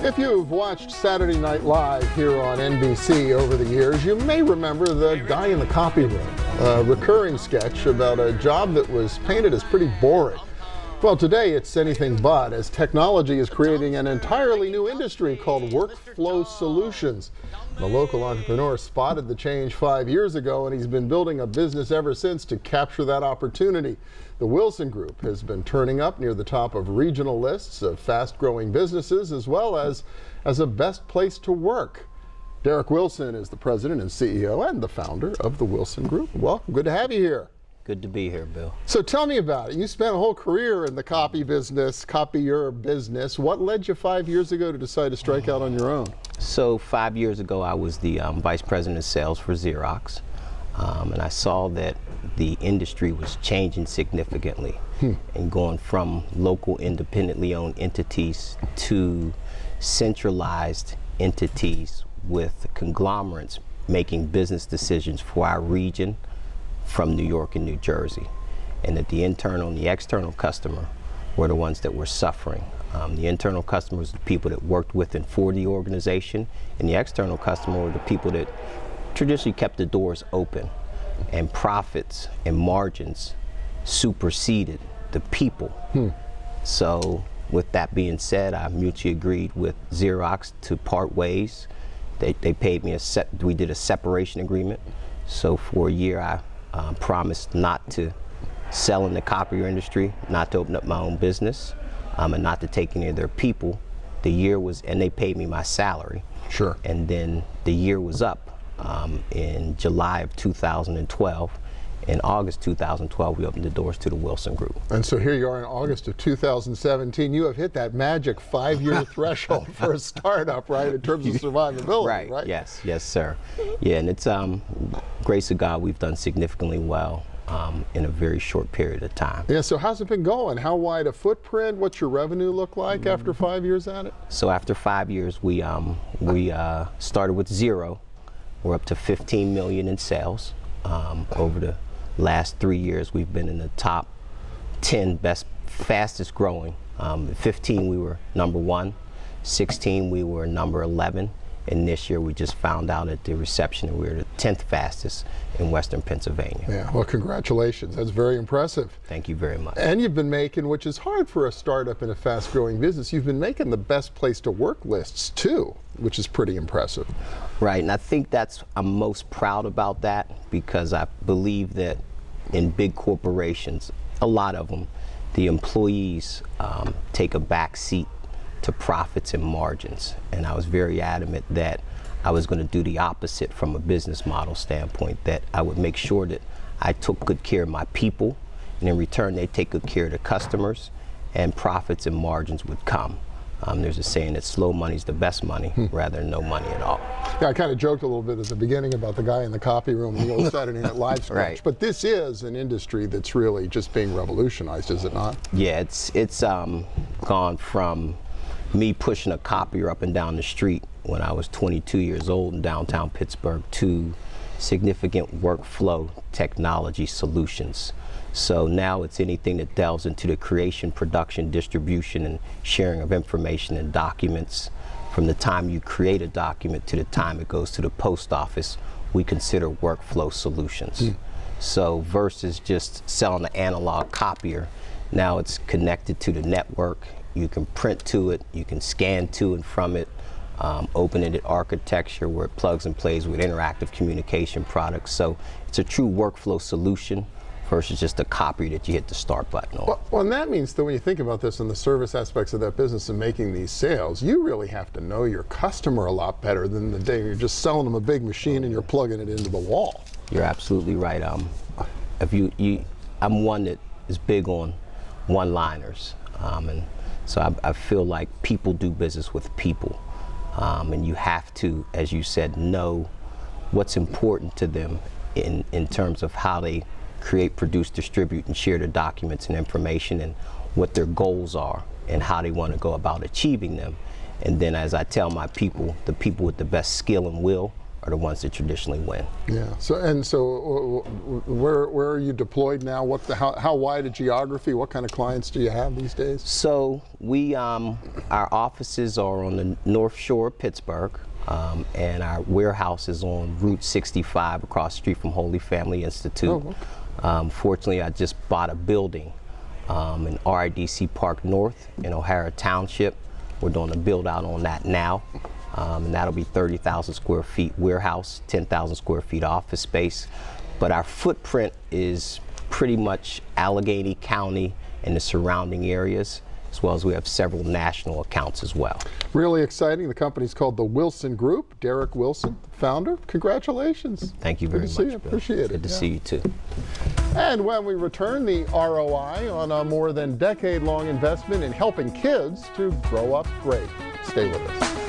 If you've watched Saturday Night Live here on NBC over the years, you may remember the guy in the copy room, a recurring sketch about a job that was painted as pretty boring. Well, today it's anything but, as technology is creating an entirely new industry called workflow solutions. The local entrepreneur spotted the change 5 years ago, and he's been building a business ever since to capture that opportunity. The Wilson Group has been turning up near the top of regional lists of fast-growing businesses, as well as a best place to work. Derrick Wilson is the president and CEO and the founder of the Wilson Group. Welcome. Good to have you here. Good to be here, Bill. So tell me about it. You spent a whole career in the copy business, copier business. What led you 5 years ago to decide to strike out on your own? So 5 years ago, I was the vice president of sales for Xerox, and I saw that the industry was changing significantly and going from local independently owned entities to centralized entities with conglomerates making business decisions for our region from New York and New Jersey, and that the internal and the external customer were the ones that were suffering. The internal customers were the people that worked with and for the organization, and the external customer were the people that traditionally kept the doors open, and profits and margins superseded the people. So with that being said, I mutually agreed with Xerox to part ways. They paid me we did a separation agreement. So for a year I promised not to sell in the copier industry, not to open up my own business, and not to take any of their people. The year was, and they paid me my salary. Sure. And then the year was up in July of 2012. In August 2012, we opened the doors to the Wilson Group. And so here you are in August of 2017. You have hit that magic 5-year threshold for a startup, right, in terms of survivability, right? Yes, sir. Yeah, and it's grace of God, we've done significantly well in a very short period of time. Yeah, so how's it been going? How wide a footprint? What's your revenue look like after 5 years at it? So after 5 years, we started with zero. We're up to 15 million in sales. Over the last 3 years, we've been in the top 10 fastest growing. 15, we were number 1. 16, we were number 11. And this year, we just found out at the reception that we were the 10th fastest in Western Pennsylvania. Yeah, well, congratulations. That's very impressive. Thank you very much. And you've been making, which is hard for a startup in a fast-growing business, you've been making the best place to work lists, too, which is pretty impressive. Right, and I think I'm most proud about that, because I believe that in big corporations, a lot of them, the employees take a back seat to profits and margins. And I was very adamant that I was going to do the opposite from a business model standpoint, that I would make sure that I took good care of my people, and in return they take good care of the customers, and profits and margins would come. There's a saying that slow money is the best money, rather than no money at all. Yeah, I kind of joked a little bit at the beginning about the guy in the copy room in the old Saturday Night Live sketch, right. But this is an industry that's really just being revolutionized, is it not? Yeah, it's gone from me pushing a copier up and down the street when I was 22 years old in downtown Pittsburgh to significant workflow technology solutions. So now it's anything that delves into the creation, production, distribution, and sharing of information and documents. From the time you create a document to the time it goes to the post office, we consider workflow solutions. So versus just selling an analog copier, now it's connected to the network. You can print to it, you can scan to and from it, open it at architecture where it plugs and plays with interactive communication products. So it's a true workflow solution versus just a copy that you hit the start button on. Well, and that means that when you think about this and the service aspects of that business and making these sales, you really have to know your customer a lot better than the day you're just selling them a big machine and you're plugging it into the wall. You're absolutely right. I'm one that is big on one-liners, and so I feel like people do business with people, and you have to, as you said, know what's important to them in terms of how they create, produce, distribute, and share their documents and information, and what their goals are and how they want to go about achieving them. And then, as I tell my people, the people with the best skill and will are the ones that traditionally win. Yeah. So where are you deployed now? How wide a geography? What kind of clients do you have these days? So we our offices are on the North Shore of Pittsburgh, and our warehouse is on Route 65 across the street from Holy Family Institute. Oh, okay. Fortunately, I just bought a building in RIDC Park North in O'Hara Township. We're doing a build out on that now. And that'll be 30,000 square feet warehouse, 10,000 square feet office space. But our footprint is pretty much Allegheny County and the surrounding areas, as well as we have several national accounts as well. Really exciting. The company's called the Wilson Group. Derrick Wilson, founder. Congratulations. Thank you very Good to much, see you. Bill. Appreciate it. Good to see you too. And when we return, the ROI on a more than decade-long investment in helping kids to grow up great. Stay with us.